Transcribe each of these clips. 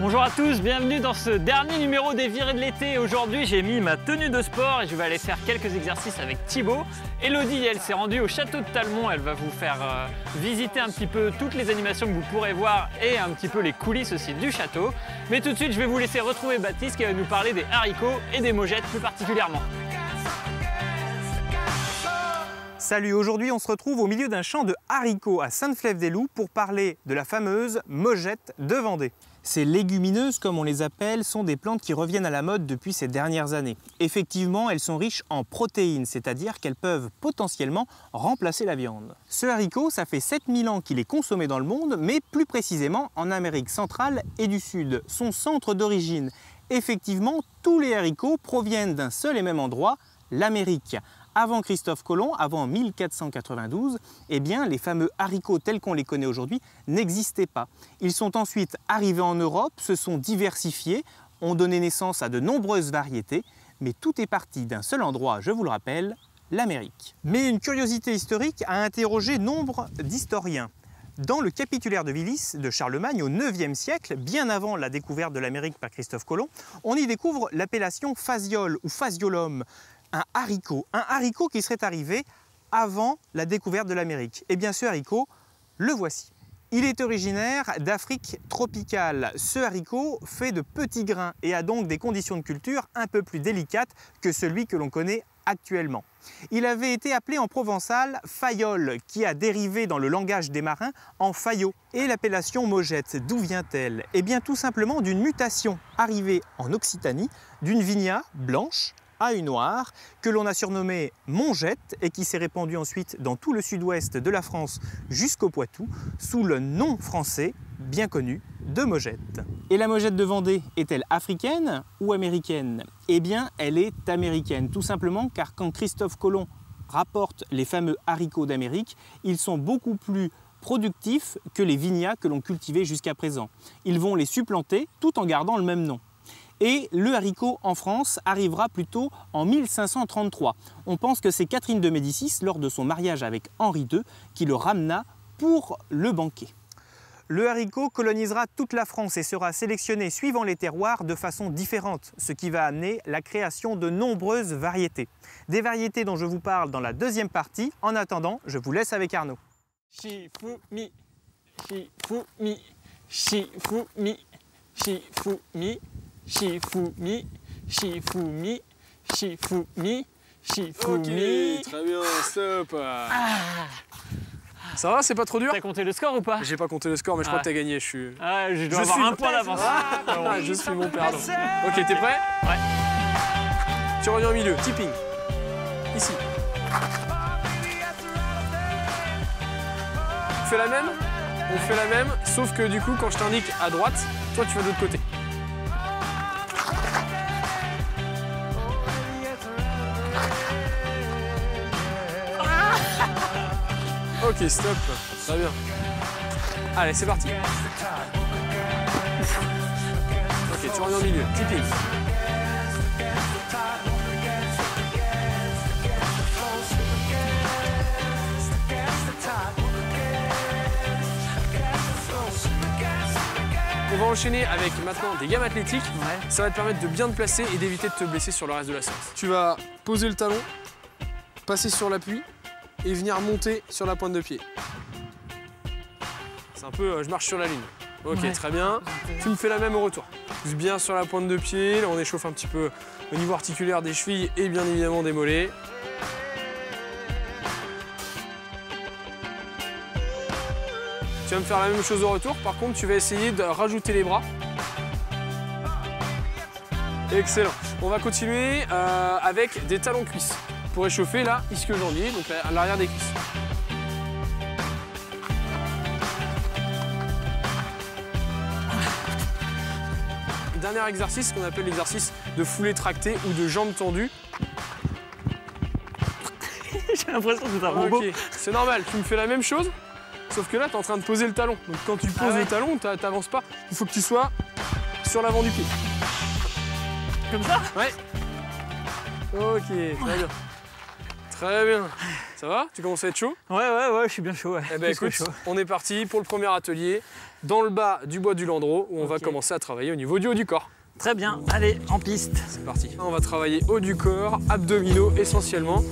Bonjour à tous, bienvenue dans ce dernier numéro des virées de l'été. Aujourd'hui, j'ai mis ma tenue de sport et je vais aller faire quelques exercices avec Thibaut. Elodie, elle s'est rendue au château de Talmont. Elle va vous faire visiter un petit peu toutes les animations que vous pourrez voir et un petit peu les coulisses aussi du château. Mais tout de suite, je vais vous laisser retrouver Baptiste qui va nous parler des haricots et des mogettes plus particulièrement. Salut, aujourd'hui on se retrouve au milieu d'un champ de haricots à Sainte-Flève-des-Loups pour parler de la fameuse mogette de Vendée. Ces légumineuses, comme on les appelle, sont des plantes qui reviennent à la mode depuis ces dernières années. Effectivement, elles sont riches en protéines, c'est-à-dire qu'elles peuvent potentiellement remplacer la viande. Ce haricot, ça fait 7000 ans qu'il est consommé dans le monde, mais plus précisément en Amérique centrale et du Sud, son centre d'origine. Effectivement, tous les haricots proviennent d'un seul et même endroit, l'Amérique. Avant Christophe Colomb, avant 1492, eh bien, les fameux haricots tels qu'on les connaît aujourd'hui n'existaient pas. Ils sont ensuite arrivés en Europe, se sont diversifiés, ont donné naissance à de nombreuses variétés, mais tout est parti d'un seul endroit, je vous le rappelle, l'Amérique. Mais une curiosité historique a interrogé nombre d'historiens. Dans le capitulaire de Willis de Charlemagne au IXe siècle, bien avant la découverte de l'Amérique par Christophe Colomb, on y découvre l'appellation phasiole ou phasiolum. Un haricot qui serait arrivé avant la découverte de l'Amérique. Et bien ce haricot, le voici. Il est originaire d'Afrique tropicale. Ce haricot fait de petits grains et a donc des conditions de culture un peu plus délicates que celui que l'on connaît actuellement. Il avait été appelé en provençal fayolle, qui a dérivé dans le langage des marins en faillot. Et l'appellation mogette, d'où vient-elle? Eh bien tout simplement d'une mutation arrivée en Occitanie d'une vigna blanche à une noire, que l'on a surnommée mongette et qui s'est répandue ensuite dans tout le sud-ouest de la France jusqu'au Poitou, sous le nom français bien connu de mogette. Et la mogette de Vendée est-elle africaine ou américaine? Eh bien, elle est américaine, tout simplement car quand Christophe Colomb rapporte les fameux haricots d'Amérique, ils sont beaucoup plus productifs que les vignas que l'on cultivait jusqu'à présent. Ils vont les supplanter tout en gardant le même nom. Et le haricot en France arrivera plutôt en 1533. On pense que c'est Catherine de Médicis, lors de son mariage avec Henri II, qui le ramena pour le banquet. Le haricot colonisera toute la France et sera sélectionné suivant les terroirs de façon différente, ce qui va amener la création de nombreuses variétés. Des variétés dont je vous parle dans la deuxième partie. En attendant, je vous laisse avec Arnaud. Shifumi, Shifumi, Shifumi, Shifumi. Shifumi, Shifumi, Shifumi, Shifumi. Ok, très bien, stop. Ça va, c'est pas trop dur? T'as compté le score ou pas? J'ai pas compté le score, mais je crois que t'as gagné. Je dois avoir un point d'avance. Je suis mon perdant. Ok, t'es prêt? Ouais. Tu reviens au milieu, tipping. Ici. On fait la même? On fait la même, sauf que du coup, quand je t'indique à droite, toi tu vas de l'autre côté. Ok, stop. Très bien. Allez, c'est parti. Ok, tu reviens au milieu. Tipping. On va enchaîner avec maintenant des gammes athlétiques. Ouais. Ça va te permettre de bien te placer et d'éviter de te blesser sur le reste de la séance. Tu vas poser le talon, passer sur l'appui et venir monter sur la pointe de pied. C'est un peu, je marche sur la ligne. Ok, ouais. Très bien. Tu me fais la même au retour. Pousse bien sur la pointe de pied. Là, on échauffe un petit peu au niveau articulaire des chevilles et bien évidemment des mollets. Tu vas me faire la même chose au retour. Par contre, tu vas essayer de rajouter les bras. Excellent. On va continuer avec des talons cuisses. Pour échauffer là, ischio-jambier, donc à l'arrière des cuisses. Dernier exercice qu'on appelle l'exercice de foulée tractée ou de jambes tendues. J'ai l'impression que c'est un robot. Ok, c'est normal, tu me fais la même chose, sauf que là, tu es en train de poser le talon. Donc quand tu poses le talon, tu n'avances pas. Il faut que tu sois sur l'avant du pied. Comme ça? Ouais. Ok, très bien. Très bien. Ça va? Tu commences à être chaud? Ouais, je suis bien chaud. Ouais. Eh ben écoute, on est parti pour le premier atelier dans le bas du bois du Landreau où on va commencer à travailler au niveau du haut du corps. Très bien, allez, en piste. C'est parti. On va travailler haut du corps, abdominaux essentiellement.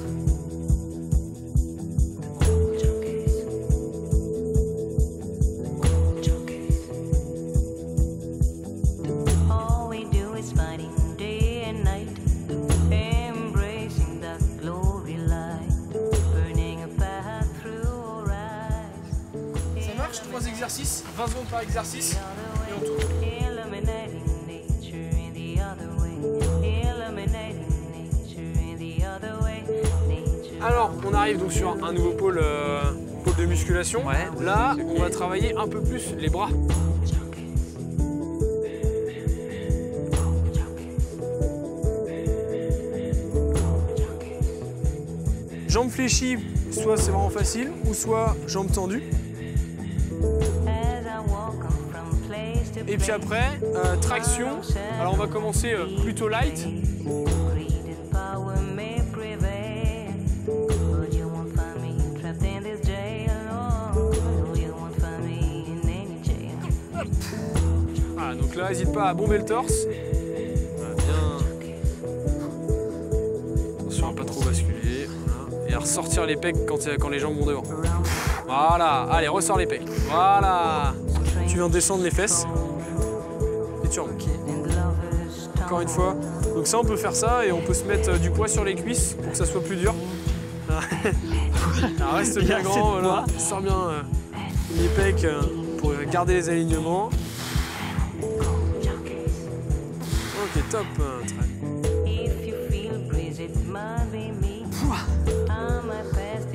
Ça marche, 3 exercices, 20 secondes par exercice et on tourne. Alors, on arrive donc sur un nouveau pôle de musculation. Ouais, là, on va travailler un peu plus les bras. Jambes fléchies, soit c'est vraiment facile, ou soit jambes tendues. Et puis après, traction. Alors on va commencer plutôt light. Voilà, donc là, n'hésite pas à bomber le torse. Voilà, bien. Attention à pas trop basculer. Voilà. Et à ressortir les pecs quand les jambes vont devant. Voilà, allez, ressors les pecs. Voilà. Tu viens descendre les fesses. Et tu remontes. Encore une fois. Donc ça, on peut faire ça et on peut se mettre du poids sur les cuisses pour que ça soit plus dur. Alors, reste bien grand, voilà. Sors bien les pecs pour garder les alignements. Ok, top.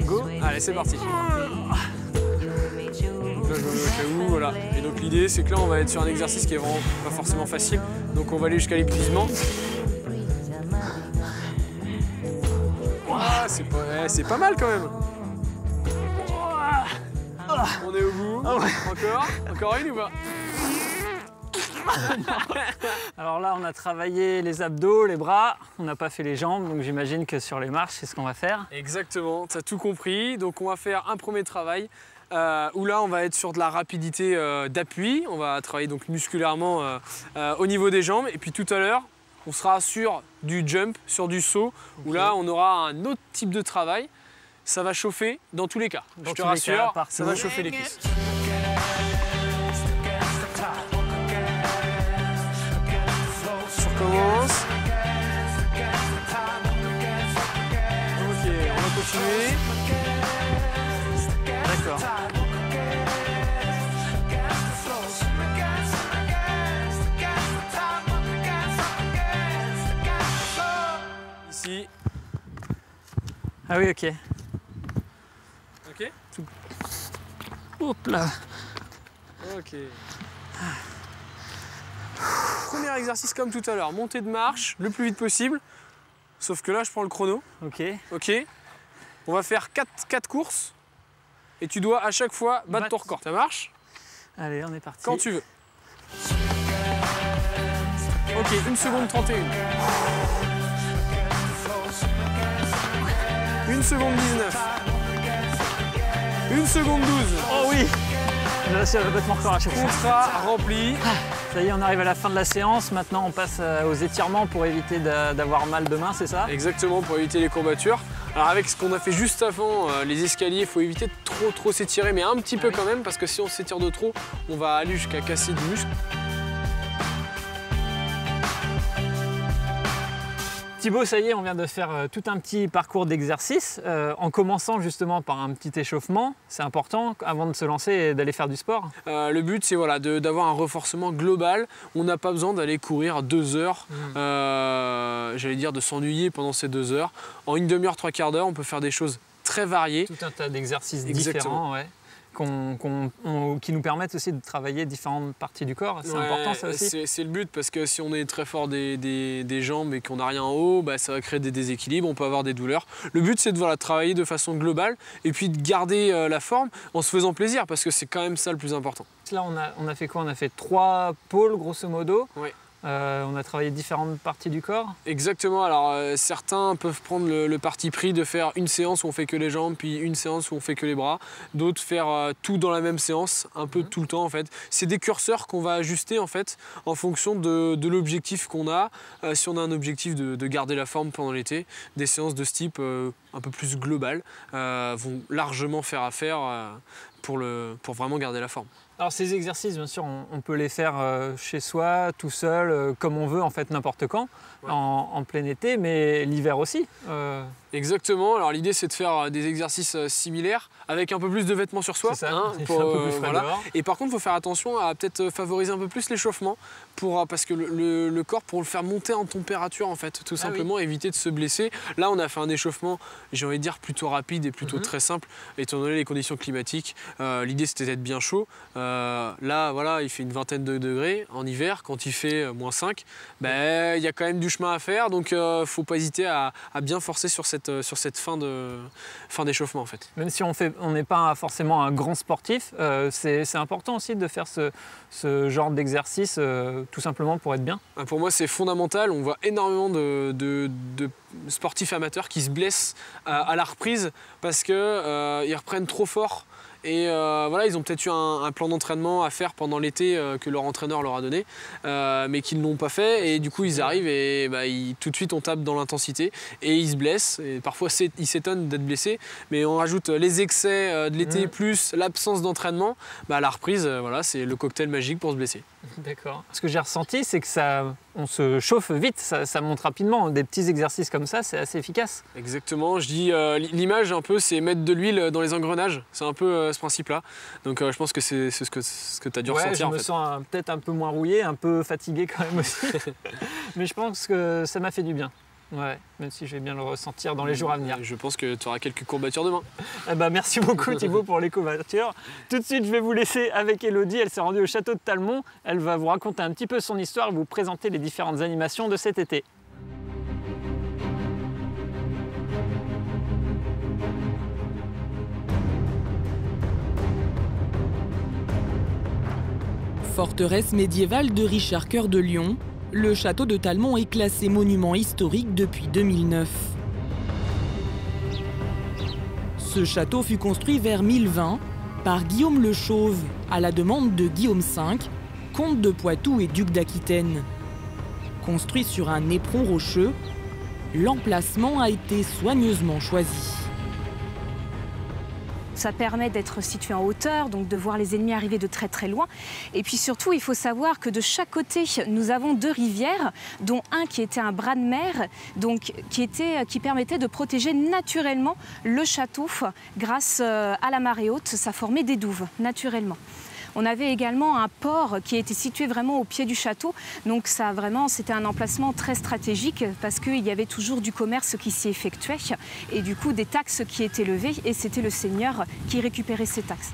Go. Allez, c'est parti. Là, je me mets au cas où, voilà. Et donc l'idée, c'est que là, on va être sur un exercice qui est vraiment pas forcément facile. Donc on va aller jusqu'à l'épuisement. Ah, c'est pas mal quand même. On est au bout. Encore une ou pas? Alors là, on a travaillé les abdos, les bras, on n'a pas fait les jambes, donc j'imagine que sur les marches, c'est ce qu'on va faire. Exactement, tu as tout compris. Donc on va faire un premier travail où là, on va être sur de la rapidité d'appui. On va travailler donc musculairement au niveau des jambes. Et puis tout à l'heure, on sera sur du jump, sur du saut, où là, on aura un autre type de travail. Ça va chauffer dans tous les cas. Je te rassure, ça va chauffer les cuisses. Commence. Ok, on va continuer. D'accord. Ici. Ah oui, ok. Ok. Hop là. Ok. Premier exercice comme tout à l'heure, montée de marche le plus vite possible. Sauf que là, je prends le chrono. Ok. Ok. On va faire 4 courses. Et tu dois à chaque fois battre ton record. Ça marche? Allez, on est parti. Quand tu veux. Ok, 1 seconde 31. 1 seconde 19. 1 seconde 12. Oh oui! Là, c'est battre mon record à chaque fois. Contrat rempli. Ça y est, on arrive à la fin de la séance. Maintenant, on passe aux étirements pour éviter d'avoir mal demain, c'est ça? Exactement, pour éviter les courbatures. Alors avec ce qu'on a fait juste avant, les escaliers, il faut éviter de trop s'étirer, mais un petit peu quand même, parce que si on s'étire de trop, on va aller jusqu'à casser du muscle. Thibaut, ça y est, on vient de faire tout un petit parcours d'exercice, en commençant justement par un petit échauffement. C'est important avant de se lancer et d'aller faire du sport. Le but, c'est voilà, d'avoir un renforcement global. On n'a pas besoin d'aller courir 2 heures, j'allais dire de s'ennuyer pendant ces 2 heures. En une demi-heure, 3/4 d'heure, on peut faire des choses très variées. Tout un tas d'exercices différents, ouais, qui nous permettent aussi de travailler différentes parties du corps. C'est important ça aussi. C'est le but, parce que si on est très fort des jambes et qu'on n'a rien en haut, bah, ça va créer des déséquilibres, on peut avoir des douleurs. Le but, c'est de voilà, travailler de façon globale et puis de garder la forme en se faisant plaisir, parce que c'est quand même ça le plus important. Là, on a fait quoi? On a fait 3 pôles grosso modo. Ouais. On a travaillé différentes parties du corps. Exactement, alors certains peuvent prendre le parti pris de faire une séance où on fait que les jambes, puis une séance où on fait que les bras. D'autres faire tout dans la même séance, un peu tout le temps en fait. C'est des curseurs qu'on va ajuster en fait en fonction de l'objectif qu'on a. Si on a un objectif de garder la forme pendant l'été, des séances de ce type un peu plus globales vont largement faire affaire pour vraiment garder la forme. Alors ces exercices, bien sûr, on peut les faire chez soi, tout seul, comme on veut, en fait, n'importe quand, ouais. en plein été, mais l'hiver aussi. Exactement, alors l'idée c'est de faire des exercices similaires avec un peu plus de vêtements sur soi. C'est ça, un peu plus frais dehors. Et par contre, il faut faire attention à peut-être favoriser un peu plus l'échauffement parce que le corps, pour le faire monter en température en fait, tout simplement, éviter de se blesser. Là, on a fait un échauffement, j'ai envie de dire, plutôt rapide et plutôt très simple, étant donné les conditions climatiques. L'idée c'était d'être bien chaud. Là, voilà, il fait une vingtaine de degrés en hiver. Quand il fait -5, il y a quand même du chemin à faire, donc il ne faut pas hésiter à bien forcer sur cette fin d'échauffement en fait. Même si on n'est pas forcément un grand sportif, c'est important aussi de faire ce genre d'exercice tout simplement pour être bien. Pour moi c'est fondamental, on voit énormément de sportifs amateurs qui se blessent à la reprise parce qu'ils reprennent trop fort. Et voilà, ils ont peut-être eu un plan d'entraînement à faire pendant l'été que leur entraîneur leur a donné, mais qu'ils ne l'ont pas fait. Et du coup, ils arrivent et tout de suite, on tape dans l'intensité et ils se blessent. Et parfois, ils s'étonnent d'être blessés, mais on rajoute les excès de l'été plus l'absence d'entraînement. À la reprise, voilà, c'est le cocktail magique pour se blesser. D'accord. Ce que j'ai ressenti, c'est que on se chauffe vite, ça monte rapidement. Des petits exercices comme ça, c'est assez efficace. Exactement. Je dis l'image un peu, c'est mettre de l'huile dans les engrenages. C'est un peu ce principe-là. Donc je pense que c'est ce que tu as dû ressentir. Je me sens peut-être un peu moins rouillé, un peu fatigué quand même aussi. Mais je pense que ça m'a fait du bien. Ouais, même si je vais bien le ressentir dans les jours à venir. Je pense que tu auras quelques courbatures demain. Merci beaucoup Thibaut pour les courbatures. Tout de suite, je vais vous laisser avec Elodie. Elle s'est rendue au château de Talmont. Elle va vous raconter un petit peu son histoire et vous présenter les différentes animations de cet été. Forteresse médiévale de Richard Cœur de Lion, le château de Talmont est classé monument historique depuis 2009. Ce château fut construit vers 1020 par Guillaume le Chauve à la demande de Guillaume V, comte de Poitou et duc d'Aquitaine. Construit sur un éperon rocheux, l'emplacement a été soigneusement choisi. Ça permet d'être situé en hauteur, donc de voir les ennemis arriver de très très loin. Et puis surtout, il faut savoir que de chaque côté, nous avons 2 rivières, dont un qui était un bras de mer, donc qui permettait de protéger naturellement le château grâce à la marée haute. Ça formait des douves, naturellement. On avait également un port qui était situé vraiment au pied du château. Donc ça vraiment, c'était un emplacement très stratégique parce qu'il y avait toujours du commerce qui s'y effectuait et du coup des taxes qui étaient levées et c'était le seigneur qui récupérait ces taxes.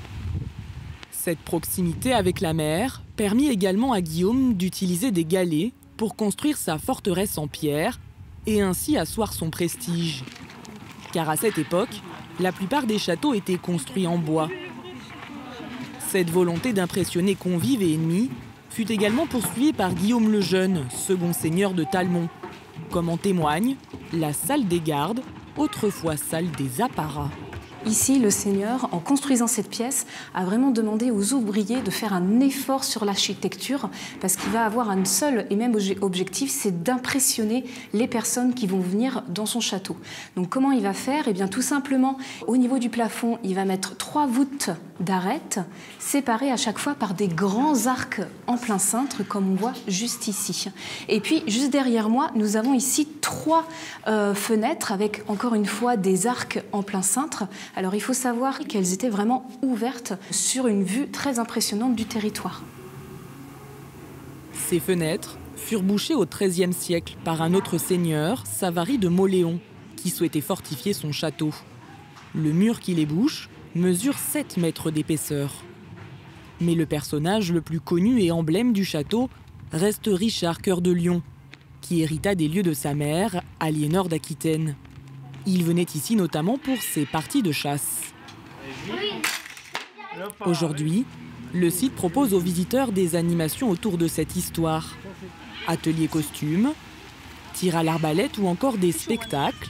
Cette proximité avec la mer permit également à Guillaume d'utiliser des galets pour construire sa forteresse en pierre et ainsi asseoir son prestige. Car à cette époque, la plupart des châteaux étaient construits en bois. Cette volonté d'impressionner convives et ennemis fut également poursuivie par Guillaume le Jeune, second seigneur de Talmont. Comme en témoigne la salle des gardes, autrefois salle des apparats. Ici, le seigneur, en construisant cette pièce, a vraiment demandé aux ouvriers de faire un effort sur l'architecture parce qu'il va avoir un seul et même objectif, c'est d'impressionner les personnes qui vont venir dans son château. Donc comment il va faire? Eh bien tout simplement, au niveau du plafond, il va mettre 3 voûtes d'arêtes séparées à chaque fois par des grands arcs en plein cintre, comme on voit juste ici. Et puis, juste derrière moi, nous avons ici 3 fenêtres avec, encore une fois, des arcs en plein cintre. Alors il faut savoir qu'elles étaient vraiment ouvertes sur une vue très impressionnante du territoire. Ces fenêtres furent bouchées au XIIIe siècle par un autre seigneur, Savary de Mauléon, qui souhaitait fortifier son château. Le mur qui les bouche mesure 7 mètres d'épaisseur. Mais le personnage le plus connu et emblème du château reste Richard Cœur de Lion, qui hérita des lieux de sa mère, Aliénor d'Aquitaine. Il venait ici notamment pour ses parties de chasse. Aujourd'hui, Le site propose aux visiteurs des animations autour de cette histoire. Ateliers costumes, tir à l'arbalète ou encore des spectacles,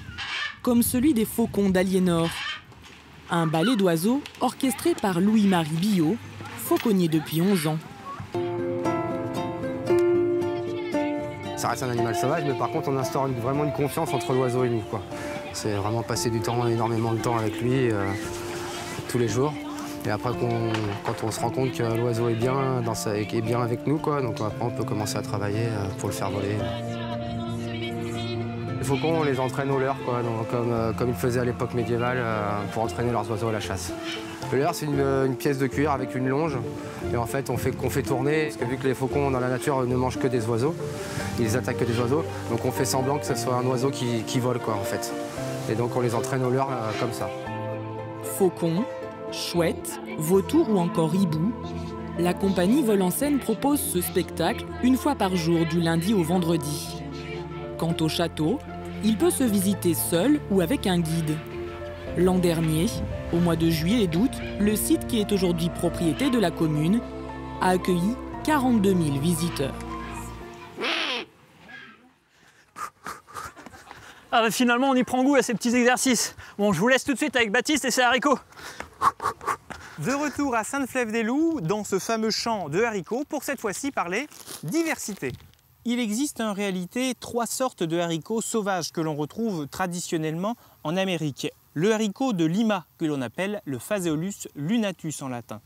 comme celui des Faucons d'Aliénor. Un ballet d'oiseaux orchestré par Louis-Marie Billot, fauconnier depuis 11 ans. Ça reste un animal sauvage, mais par contre on instaure vraiment une confiance entre l'oiseau et nous, quoi. C'est vraiment passer du temps, énormément de temps avec lui, tous les jours. Et après, quand on se rend compte que l'oiseau est bien, est bien avec nous, quoi, donc après on peut commencer à travailler pour le faire voler. Les faucons, on les entraîne au leurre, quoi, donc, comme ils faisaient à l'époque médiévale, pour entraîner leurs oiseaux à la chasse. Le leurre, c'est une pièce de cuir avec une longe, et en fait, qu'on fait tourner, parce que vu que les faucons dans la nature ne mangent que des oiseaux, ils attaquent que des oiseaux, donc on fait semblant que ce soit un oiseau qui vole, quoi, en fait. Et donc on les entraîne au leurre comme ça. Faucons, chouettes, vautours ou encore hiboux, la compagnie Vol en Scène propose ce spectacle une fois par jour du lundi au vendredi. Quant au château, il peut se visiter seul ou avec un guide. L'an dernier, au mois de juillet et d'août, le site qui est aujourd'hui propriété de la commune a accueilli 42 000 visiteurs. Ah bah finalement on y prend goût à ces petits exercices. Bon, je vous laisse tout de suite avec Baptiste et ses haricots. De retour à Sainte-Flève-des-Loups, dans ce fameux champ de haricots, pour cette fois-ci parler diversité. Il existe en réalité 3 sortes de haricots sauvages que l'on retrouve traditionnellement en Amérique. Le haricot de Lima, que l'on appelle le Phaseolus lunatus en latin.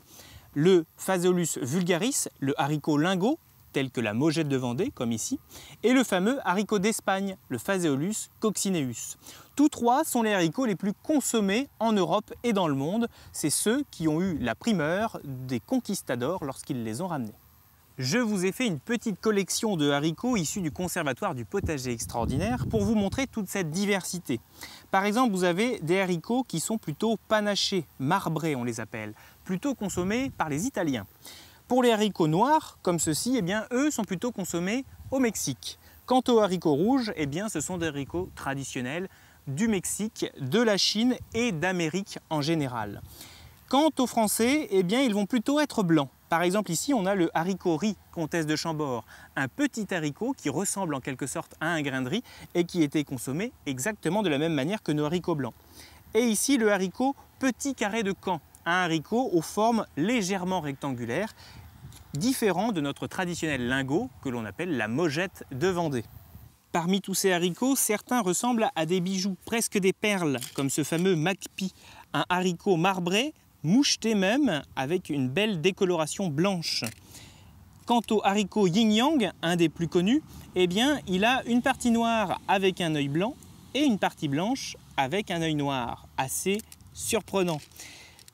Le Phaseolus vulgaris, le haricot lingot, tel que la Mogette de Vendée, comme ici, et le fameux haricot d'Espagne, le Phaseolus coccineus. Tous 3 sont les haricots les plus consommés en Europe et dans le monde. C'est ceux qui ont eu la primeur des conquistadors lorsqu'ils les ont ramenés. Je vous ai fait une petite collection de haricots issus du Conservatoire du potager extraordinaire pour vous montrer toute cette diversité. Par exemple, vous avez des haricots qui sont plutôt panachés, marbrés on les appelle, plutôt consommés par les Italiens. Pour les haricots noirs, comme ceux-ci, eh bien, eux sont plutôt consommés au Mexique. Quant aux haricots rouges, eh bien, ce sont des haricots traditionnels du Mexique, de la Chine et d'Amérique en général. Quant aux Français, eh bien, ils vont plutôt être blancs. Par exemple, ici, on a le haricot riz, comtesse de Chambord, un petit haricot qui ressemble en quelque sorte à un grain de riz et qui était consommé exactement de la même manière que nos haricots blancs. Et ici, le haricot petit carré de Caen, un haricot aux formes légèrement rectangulaires, différent de notre traditionnel lingot que l'on appelle la Mogette de Vendée. Parmi tous ces haricots, certains ressemblent à des bijoux, presque des perles, comme ce fameux Macpi, un haricot marbré, moucheté même, avec une belle décoloration blanche. Quant au haricot yin-yang, un des plus connus, eh bien, il a une partie noire avec un œil blanc et une partie blanche avec un œil noir, assez surprenant.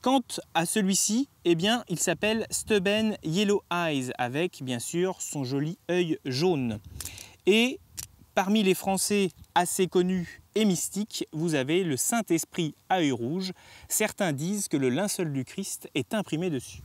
Quant à celui-ci, eh bien, il s'appelle Steuben Yellow Eyes, avec bien sûr son joli œil jaune. Et parmi les Français assez connus et mystiques, vous avez le Saint-Esprit à œil rouge. Certains disent que le linceul du Christ est imprimé dessus.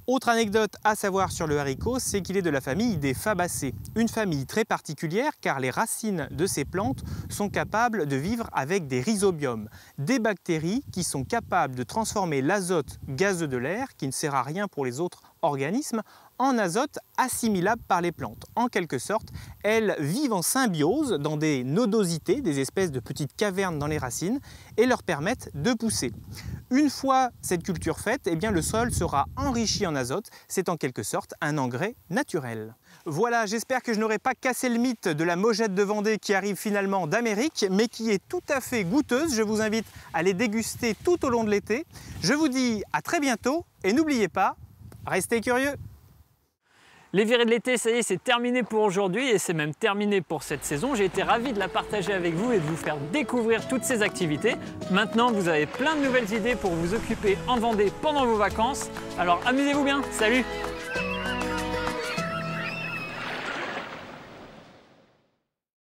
Autre anecdote à savoir sur le haricot, c'est qu'il est de la famille des Fabacées. Une famille très particulière car les racines de ces plantes sont capables de vivre avec des rhizobiums, des bactéries qui sont capables de transformer l'azote gazeux de l'air, qui ne sert à rien pour les autres organismes, en azote assimilable par les plantes. En quelque sorte, elles vivent en symbiose dans des nodosités, des espèces de petites cavernes dans les racines, et leur permettent de pousser. Une fois cette culture faite, eh bien, le sol sera enrichi en azote. C'est en quelque sorte un engrais naturel. Voilà, j'espère que je n'aurai pas cassé le mythe de la Mogette de Vendée qui arrive finalement d'Amérique, mais qui est tout à fait goûteuse. Je vous invite à les déguster tout au long de l'été. Je vous dis à très bientôt et n'oubliez pas, restez curieux. Les virées de l'été, ça y est, c'est terminé pour aujourd'hui et c'est même terminé pour cette saison. J'ai été ravi de la partager avec vous et de vous faire découvrir toutes ces activités. Maintenant, vous avez plein de nouvelles idées pour vous occuper en Vendée pendant vos vacances. Alors amusez-vous bien, salut!